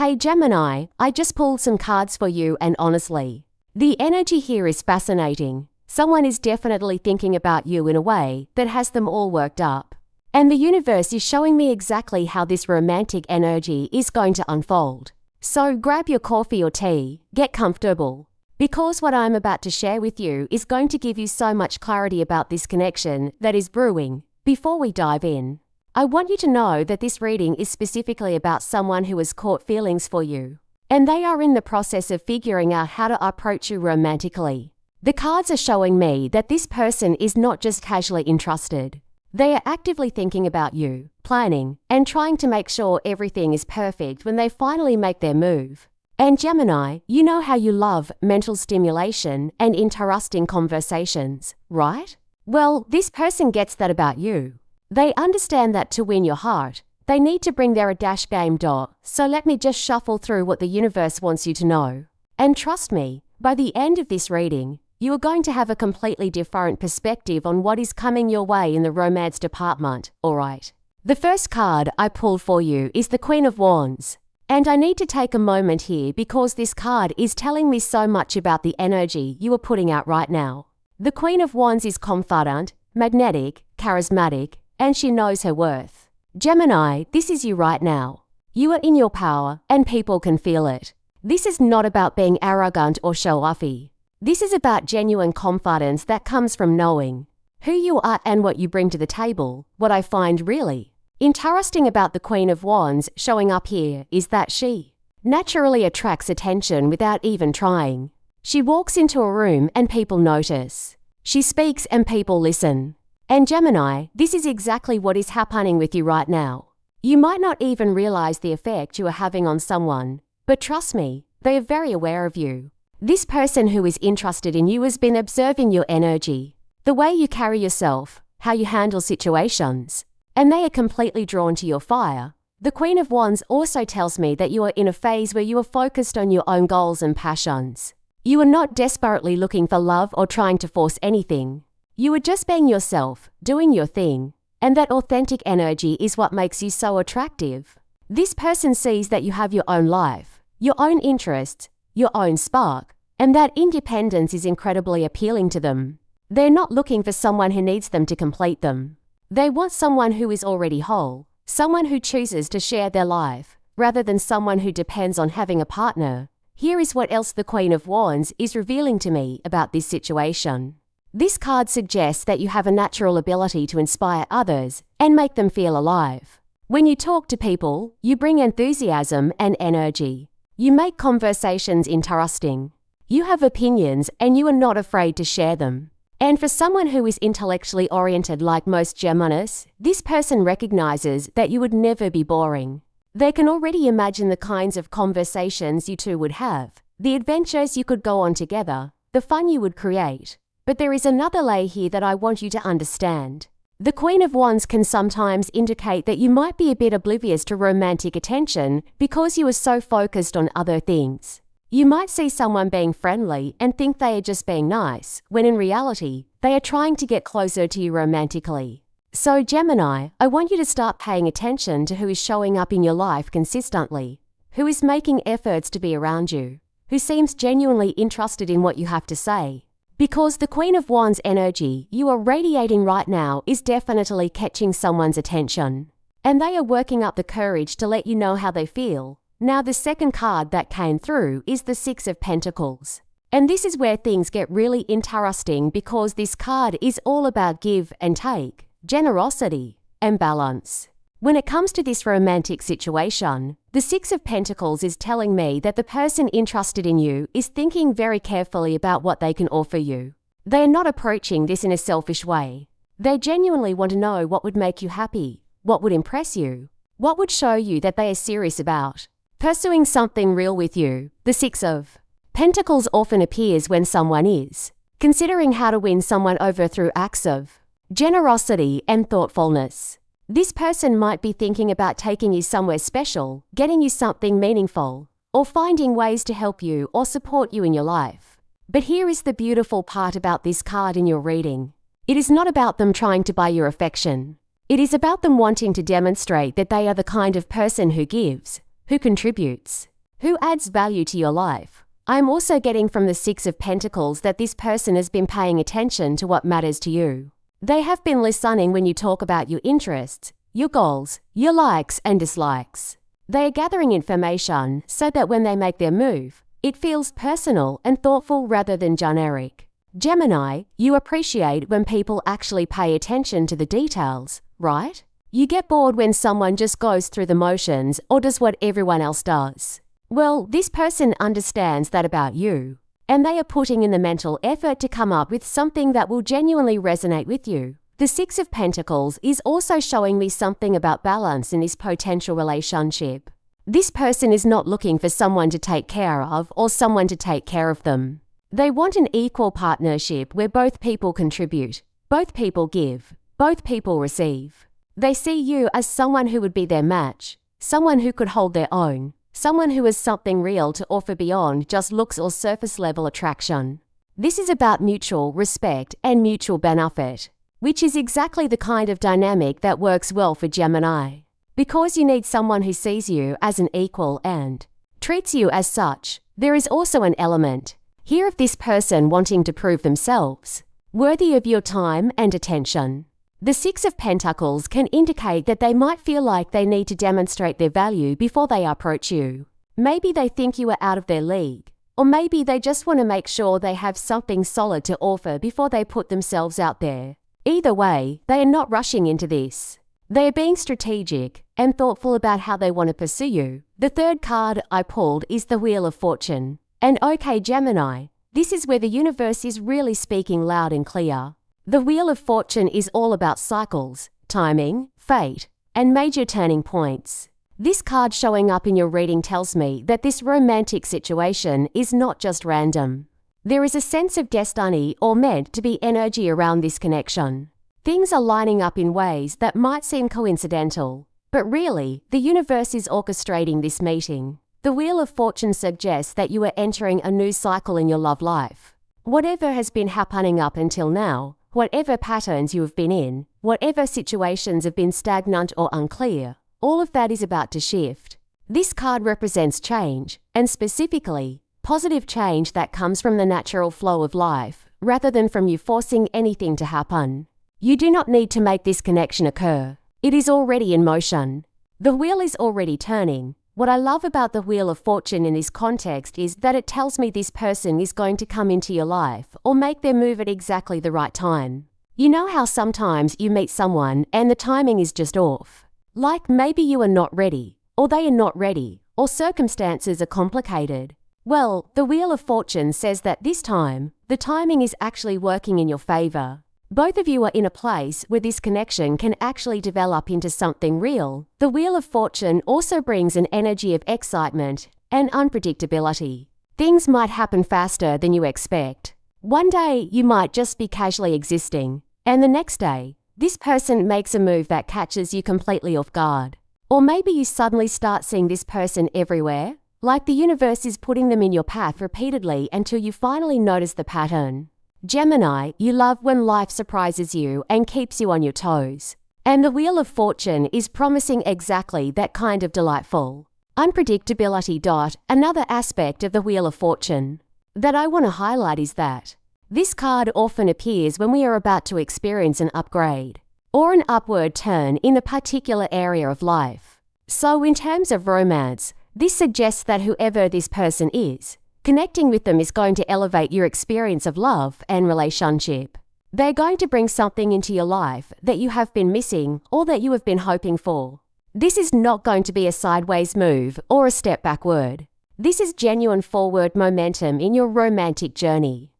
Hey Gemini, I just pulled some cards for you and honestly, the energy here is fascinating. Someone is definitely thinking about you in a way that has them all worked up. And the universe is showing me exactly how this romantic energy is going to unfold. So grab your coffee or tea, get comfortable, because what I'm about to share with you is going to give you so much clarity about this connection that is brewing. Before we dive in, I want you to know that this reading is specifically about someone who has caught feelings for you, and they are in the process of figuring out how to approach you romantically. The cards are showing me that this person is not just casually interested. They are actively thinking about you, planning, and trying to make sure everything is perfect when they finally make their move. And Gemini, you know how you love mental stimulation and interesting conversations, right? Well, this person gets that about you. They understand that to win your heart, they need to bring their dash game. So let me just shuffle through what the universe wants you to know. And trust me, by the end of this reading, you are going to have a completely different perspective on what is coming your way in the romance department, alright? The first card I pulled for you is the Queen of Wands. And I need to take a moment here because this card is telling me so much about the energy you are putting out right now. The Queen of Wands is confident, magnetic, charismatic, and she knows her worth. Gemini, this is you right now. You are in your power, and people can feel it. This is not about being arrogant or show-offy. This is about genuine confidence that comes from knowing who you are and what you bring to the table. What I find really interesting about the Queen of Wands showing up here is that she naturally attracts attention without even trying. She walks into a room and people notice. She speaks and people listen. And Gemini, this is exactly what is happening with you right now. You might not even realize the effect you are having on someone, but trust me, they are very aware of you. This person who is interested in you has been observing your energy, the way you carry yourself, how you handle situations, and they are completely drawn to your fire. The Queen of Wands also tells me that you are in a phase where you are focused on your own goals and passions. You are not desperately looking for love or trying to force anything. You are just being yourself, doing your thing, and that authentic energy is what makes you so attractive. This person sees that you have your own life, your own interests, your own spark, and that independence is incredibly appealing to them. They're not looking for someone who needs them to complete them. They want someone who is already whole, someone who chooses to share their life, rather than someone who depends on having a partner. Here is what else the Queen of Wands is revealing to me about this situation. This card suggests that you have a natural ability to inspire others and make them feel alive. When you talk to people, you bring enthusiasm and energy. You make conversations interesting. You have opinions and you are not afraid to share them. And for someone who is intellectually oriented like most Geminis, this person recognizes that you would never be boring. They can already imagine the kinds of conversations you two would have, the adventures you could go on together, the fun you would create. But there is another layer here that I want you to understand. The Queen of Wands can sometimes indicate that you might be a bit oblivious to romantic attention because you are so focused on other things. You might see someone being friendly and think they are just being nice, when in reality, they are trying to get closer to you romantically. So Gemini, I want you to start paying attention to who is showing up in your life consistently, who is making efforts to be around you, who seems genuinely interested in what you have to say. Because the Queen of Wands energy you are radiating right now is definitely catching someone's attention. And they are working up the courage to let you know how they feel. Now the second card that came through is the Six of Pentacles. And this is where things get really interesting because this card is all about give and take, generosity, and balance. When it comes to this romantic situation, the Six of Pentacles is telling me that the person interested in you is thinking very carefully about what they can offer you. They are not approaching this in a selfish way. They genuinely want to know what would make you happy, what would impress you, what would show you that they are serious about pursuing something real with you. The Six of Pentacles often appears when someone is considering how to win someone over through acts of generosity and thoughtfulness. This person might be thinking about taking you somewhere special, getting you something meaningful, or finding ways to help you or support you in your life. But here is the beautiful part about this card in your reading. It is not about them trying to buy your affection. It is about them wanting to demonstrate that they are the kind of person who gives, who contributes, Who adds value to your life? I am also getting from the Six of Pentacles that this person has been paying attention to what matters to you. They have been listening when you talk about your interests, your goals, your likes and dislikes. They are gathering information so that when they make their move, it feels personal and thoughtful rather than generic. Gemini, you appreciate when people actually pay attention to the details, right? You get bored when someone just goes through the motions or does what everyone else does. Well, this person understands that about you, and they are putting in the mental effort to come up with something that will genuinely resonate with you. The Six of Pentacles is also showing me something about balance in this potential relationship. This person is not looking for someone to take care of or someone to take care of them. They want an equal partnership where both people contribute, both people give, both people receive. They see you as someone who would be their match, someone who could hold their own, someone who has something real to offer beyond just looks or surface-level attraction. This is about mutual respect and mutual benefit, which is exactly the kind of dynamic that works well for Gemini. Because you need someone who sees you as an equal and treats you as such, there is also an element here of this person wanting to prove themselves worthy of your time and attention. The Six of Pentacles can indicate that they might feel like they need to demonstrate their value before they approach you. Maybe they think you are out of their league, or maybe they just want to make sure they have something solid to offer before they put themselves out there. Either way, they are not rushing into this. They are being strategic and thoughtful about how they want to pursue you. The third card I pulled is the Wheel of Fortune. And okay, Gemini, this is where the universe is really speaking loud and clear. The Wheel of Fortune is all about cycles, timing, fate, and major turning points. This card showing up in your reading tells me that this romantic situation is not just random. There is a sense of destiny or meant to be energy around this connection. Things are lining up in ways that might seem coincidental, but really, the universe is orchestrating this meeting. The Wheel of Fortune suggests that you are entering a new cycle in your love life. Whatever has been happening up until now, whatever patterns you have been in, whatever situations have been stagnant or unclear, all of that is about to shift. This card represents change, and specifically, positive change that comes from the natural flow of life, rather than from you forcing anything to happen. You do not need to make this connection occur. It is already in motion. The wheel is already turning. What I love about the Wheel of Fortune in this context is that it tells me this person is going to come into your life or make their move at exactly the right time. You know how sometimes you meet someone and the timing is just off? Like maybe you are not ready, or they are not ready, or circumstances are complicated. Well, the Wheel of Fortune says that this time, the timing is actually working in your favor. Both of you are in a place where this connection can actually develop into something real. The Wheel of Fortune also brings an energy of excitement and unpredictability. Things might happen faster than you expect. One day, you might just be casually existing, and the next day, this person makes a move that catches you completely off guard. Or maybe you suddenly start seeing this person everywhere, like the universe is putting them in your path repeatedly until you finally notice the pattern. Gemini, you love when life surprises you and keeps you on your toes. And the Wheel of Fortune is promising exactly that kind of delightful unpredictability. Another aspect of the Wheel of Fortune that I want to highlight is that this card often appears when we are about to experience an upgrade or an upward turn in a particular area of life. So in terms of romance, this suggests that whoever this person is, connecting with them is going to elevate your experience of love and relationship. They're going to bring something into your life that you have been missing or that you have been hoping for. This is not going to be a sideways move or a step backward. This is genuine forward momentum in your romantic journey.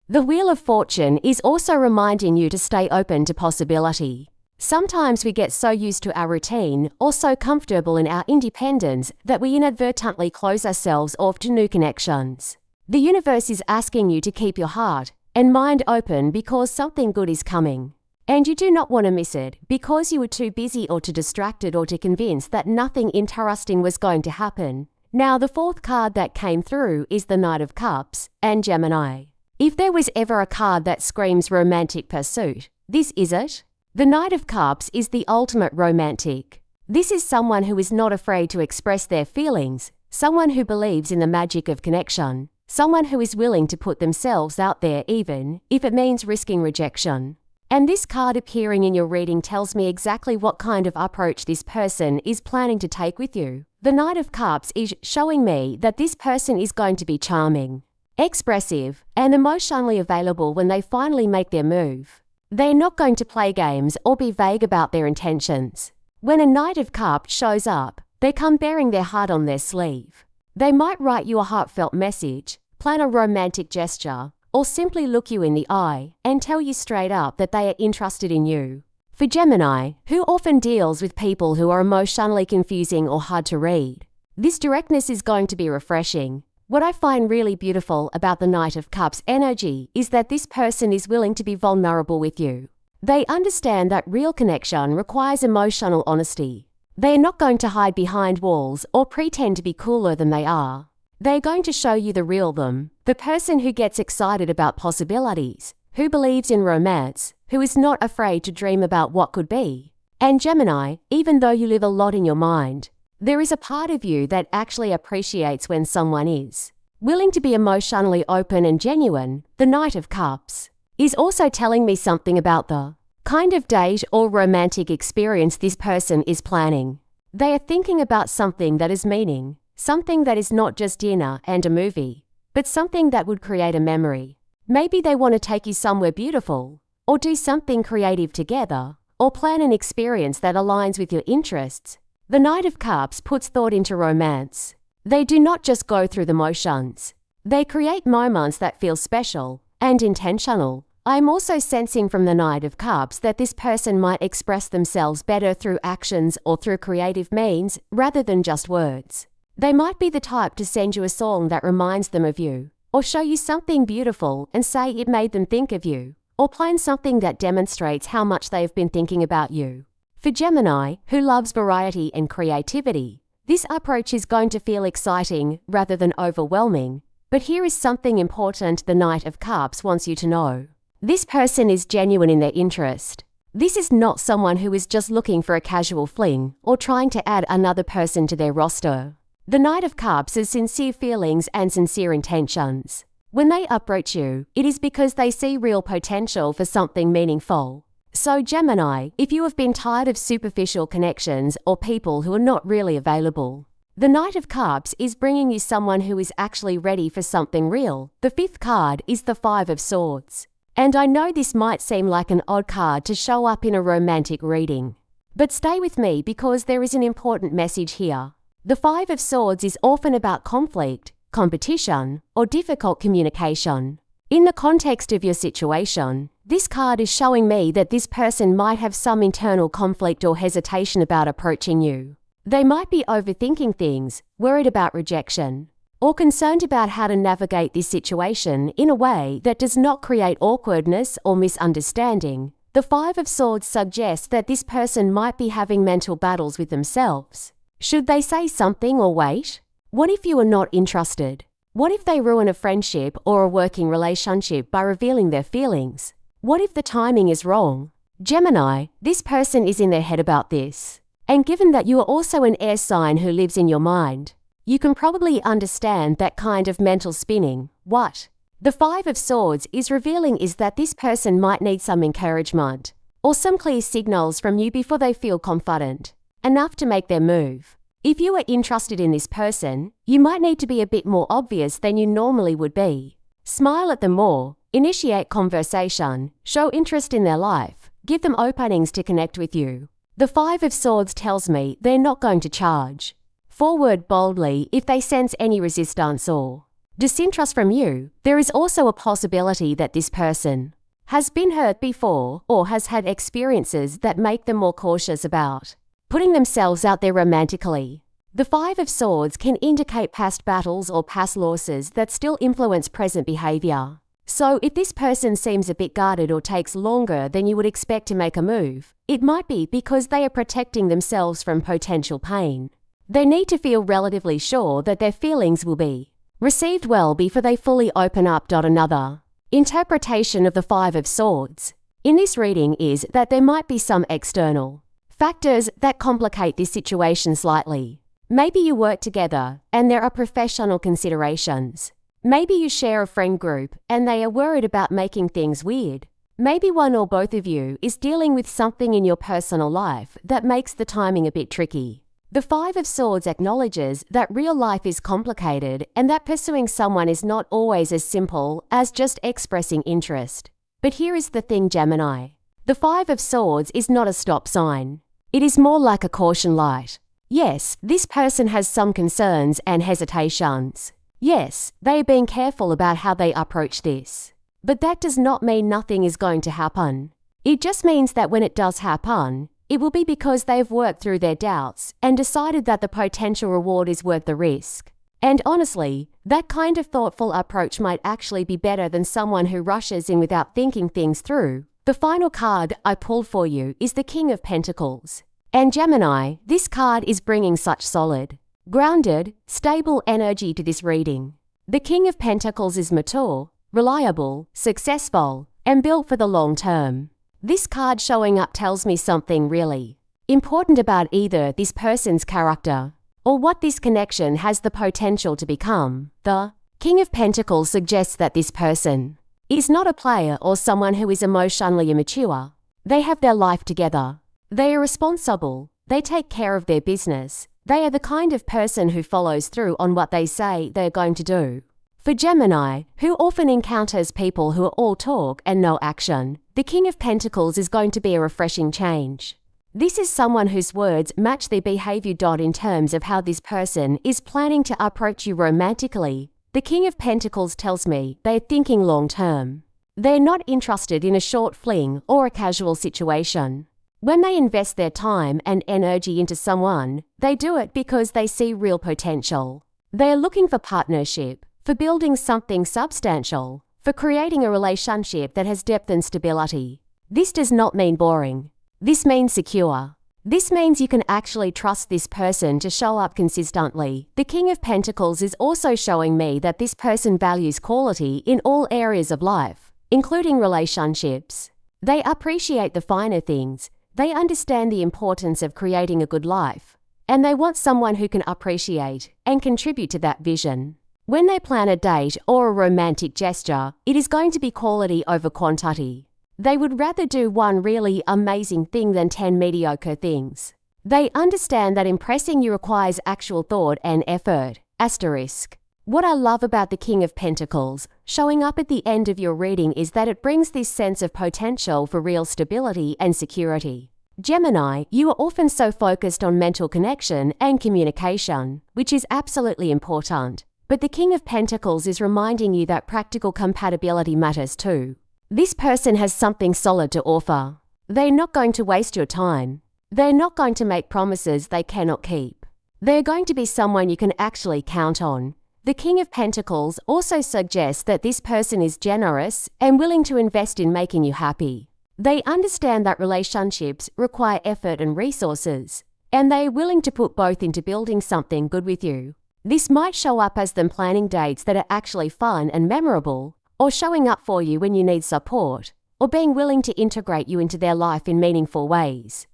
The Wheel of Fortune is also reminding you to stay open to possibility. Sometimes we get so used to our routine or so comfortable in our independence that we inadvertently close ourselves off to new connections. The universe is asking you to keep your heart and mind open because something good is coming. And you do not want to miss it because you were too busy or too distracted or too convinced that nothing interesting was going to happen. Now, the fourth card that came through is the Knight of Cups and Gemini. If there was ever a card that screams romantic pursuit, this is it. The Knight of Cups is the ultimate romantic. This is someone who is not afraid to express their feelings, someone who believes in the magic of connection, someone who is willing to put themselves out there even if it means risking rejection. And this card appearing in your reading tells me exactly what kind of approach this person is planning to take with you. The Knight of Cups is showing me that this person is going to be charming, expressive, and emotionally available when they finally make their move. They're not going to play games or be vague about their intentions. When a Knight of Cups shows up, they come bearing their heart on their sleeve. They might write you a heartfelt message, plan a romantic gesture, or simply look you in the eye and tell you straight up that they are interested in you. For Gemini, who often deals with people who are emotionally confusing or hard to read, this directness is going to be refreshing. What I find really beautiful about the Knight of Cups energy is that this person is willing to be vulnerable with you. They understand that real connection requires emotional honesty. They are not going to hide behind walls or pretend to be cooler than they are. They're going to show you the real them, the person who gets excited about possibilities, who believes in romance, who is not afraid to dream about what could be. And Gemini, even though you live a lot in your mind, there is a part of you that actually appreciates when someone is willing to be emotionally open and genuine. The Knight of Cups is also telling me something about the kind of date or romantic experience this person is planning. They are thinking about something that is meaning, something that is not just dinner and a movie, but something that would create a memory. Maybe they want to take you somewhere beautiful, or do something creative together, or plan an experience that aligns with your interests. The Knight of Cups puts thought into romance. They do not just go through the motions. They create moments that feel special and intentional. I'm also sensing from the Knight of Cups that this person might express themselves better through actions or through creative means rather than just words. They might be the type to send you a song that reminds them of you, or show you something beautiful and say it made them think of you, or plan something that demonstrates how much they've been thinking about you. For Gemini, who loves variety and creativity, this approach is going to feel exciting rather than overwhelming. But here is something important the Knight of Cups wants you to know. This person is genuine in their interest. This is not someone who is just looking for a casual fling or trying to add another person to their roster. The Knight of Cups has sincere feelings and sincere intentions. When they approach you, it is because they see real potential for something meaningful. So Gemini, if you have been tired of superficial connections or people who are not really available, the Knight of Cups is bringing you someone who is actually ready for something real. The fifth card is the Five of Swords. And I know this might seem like an odd card to show up in a romantic reading. But stay with me because there is an important message here. The Five of Swords is often about conflict, competition, or difficult communication. In the context of your situation, this card is showing me that this person might have some internal conflict or hesitation about approaching you. They might be overthinking things, worried about rejection, or concerned about how to navigate this situation in a way that does not create awkwardness or misunderstanding. The Five of Swords suggests that this person might be having mental battles with themselves. Should they say something or wait? What if you are not interested? What if they ruin a friendship or a working relationship by revealing their feelings? What if the timing is wrong? Gemini, this person is in their head about this. And given that you are also an air sign who lives in your mind, you can probably understand that kind of mental spinning. What the Five of Swords is revealing is that this person might need some encouragement or some clear signals from you before they feel confident enough to make their move. If you are interested in this person, you might need to be a bit more obvious than you normally would be. Smile at them more, initiate conversation, show interest in their life, give them openings to connect with you. The Five of Swords tells me they're not going to charge forward boldly if they sense any resistance or disinterest from you. There is also a possibility that this person has been hurt before or has had experiences that make them more cautious about putting themselves out there romantically. The Five of Swords can indicate past battles or past losses that still influence present behavior. So if this person seems a bit guarded or takes longer than you would expect to make a move, it might be because they are protecting themselves from potential pain. They need to feel relatively sure that their feelings will be received well before they fully open up. Another interpretation of the Five of Swords in this reading is that there might be some external factors that complicate this situation slightly. Maybe you work together and there are professional considerations. Maybe you share a friend group and they are worried about making things weird. Maybe one or both of you is dealing with something in your personal life that makes the timing a bit tricky. The Five of Swords acknowledges that real life is complicated and that pursuing someone is not always as simple as just expressing interest. But here is the thing, Gemini. The Five of Swords is not a stop sign. It is more like a caution light. Yes, this person has some concerns and hesitations. Yes, they are being careful about how they approach this. But that does not mean nothing is going to happen. It just means that when it does happen, it will be because they've worked through their doubts and decided that the potential reward is worth the risk. And honestly, that kind of thoughtful approach might actually be better than someone who rushes in without thinking things through. The final card I pulled for you is the King of Pentacles. And Gemini, this card is bringing such solid, grounded, stable energy to this reading. The King of Pentacles is mature, reliable, successful, and built for the long term. This card showing up tells me something really important about either this person's character or what this connection has the potential to become. The King of Pentacles suggests that this person is not a player or someone who is emotionally immature. They have their life together. They are responsible. They take care of their business. They are the kind of person who follows through on what they say they're going to do. For Gemini, who often encounters people who are all talk and no action, the King of Pentacles is going to be a refreshing change. This is someone whose words match their behavior. In terms of how this person is planning to approach you romantically, the King of Pentacles tells me they're thinking long term. They're not interested in a short fling or a casual situation. When they invest their time and energy into someone, they do it because they see real potential. They are looking for partnership, for building something substantial, for creating a relationship that has depth and stability. This does not mean boring. This means secure. This means you can actually trust this person to show up consistently. The King of Pentacles is also showing me that this person values quality in all areas of life, including relationships. They appreciate the finer things. They understand the importance of creating a good life, and they want someone who can appreciate and contribute to that vision. When they plan a date or a romantic gesture, it is going to be quality over quantity. They would rather do one really amazing thing than 10 mediocre things. They understand that impressing you requires actual thought and effort. Asterisk. What I love about the King of Pentacles showing up at the end of your reading is that it brings this sense of potential for real stability and security. Gemini, you are often so focused on mental connection and communication, which is absolutely important. But the King of Pentacles is reminding you that practical compatibility matters too. This person has something solid to offer. They're not going to waste your time. They're not going to make promises they cannot keep. They're going to be someone you can actually count on. The King of Pentacles also suggests that this person is generous and willing to invest in making you happy. They understand that relationships require effort and resources, and they are willing to put both into building something good with you. This might show up as them planning dates that are actually fun and memorable, or showing up for you when you need support, or being willing to integrate you into their life in meaningful ways.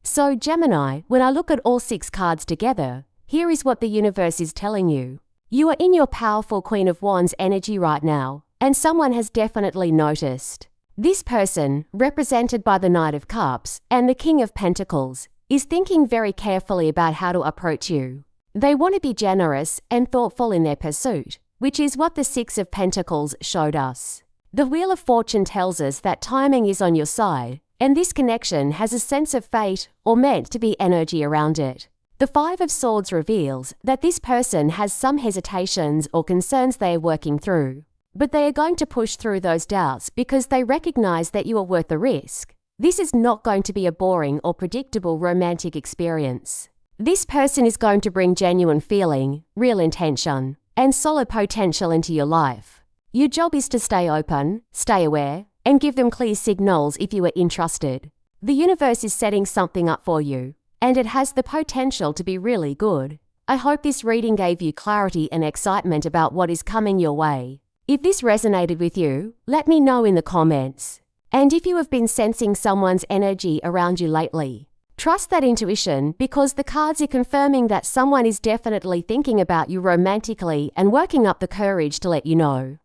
So Gemini, when I look at all 6 cards together, here is what the universe is telling you. You are in your powerful Queen of Wands energy right now, and someone has definitely noticed. This person, represented by the Knight of Cups and the King of Pentacles, is thinking very carefully about how to approach you. They want to be generous and thoughtful in their pursuit, which is what the Six of Pentacles showed us. The Wheel of Fortune tells us that timing is on your side, and this connection has a sense of fate or meant to be energy around it. The Five of Swords reveals that this person has some hesitations or concerns they are working through, but they are going to push through those doubts because they recognize that you are worth the risk. This is not going to be a boring or predictable romantic experience. This person is going to bring genuine feeling, real intention, and solid potential into your life. Your job is to stay open, stay aware, and give them clear signals if you are interested. The universe is setting something up for you, and it has the potential to be really good. I hope this reading gave you clarity and excitement about what is coming your way. If this resonated with you, let me know in the comments. And if you have been sensing someone's energy around you lately, Trust that intuition because the cards are confirming that someone is definitely thinking about you romantically and working up the courage to let you know.